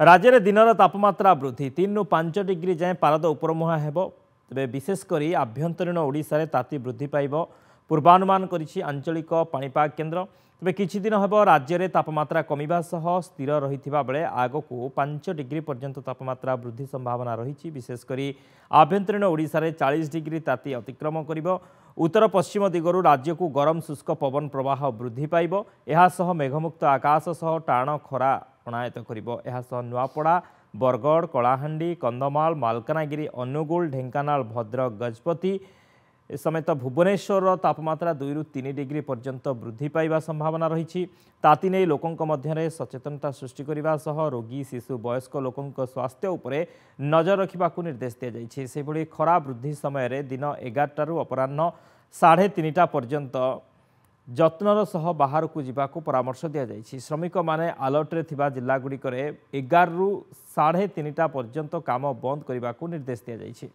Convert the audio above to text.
राज्य में दिन तापमात्रा वृद्धि 3 ରୁ 5 डिग्री जाए पारद उपरमुहा हेबो। तेबे विशेषकर आभ्यंतरीण ओडिशा रे ताती वृद्धि पाइब पूर्वानुमान करिछि आंचलिक पाणीपाग केन्द्र। तेबे किछि दिन हेबो राज्य में तापमात्रा कमिबा सह स्थिर रहिथिबा बेले आगकू 5 डिग्री पर्यंत तापमात्रा वृद्धि संभावना रही। विशेषकर आभ्यंतरीण ओडिशा रे 40 डिग्री ताती अतिक्रम करिबो। उत्तर पश्चिम दिगरु राज्य को गरम शुष्क पवन प्रवाह वृद्धि पाइब। एहा सह मेघमुक्त आकाश सह टाण खरा अणायत करिबो। एहा सह नुआपड़ा बरगड़ कलाहांडी कंधमाल मालकानगिरी अनुगुल ढेंकानाल भद्रक गजपति समेत भुवनेश्वर तापमात्रा 2 ରୁ 3 डिग्री पर्यंत वृद्धि पाइबा संभावना रही। ताती नहीं लोकंक मध्यरे सचेतनता सृष्टि करने सह रोगी शिशु वयस्क लोकंक स्वास्थ्य उपरे नजर रखा निर्देश दिया जाइछि। से भली खरा वृद्धि समय दिन 11 ରୁ अपराह्न 3:30 पर्यंत जत्नर सह बाहर को जीवाकू परामर्श दिया जाइछि। श्रमिक माने अलर्ट रे थिबा जिल्ला गुड़िकरे 11 ରୁ 3:30 पर्यंत काम बंद करने निर्देश दिया जाइछि।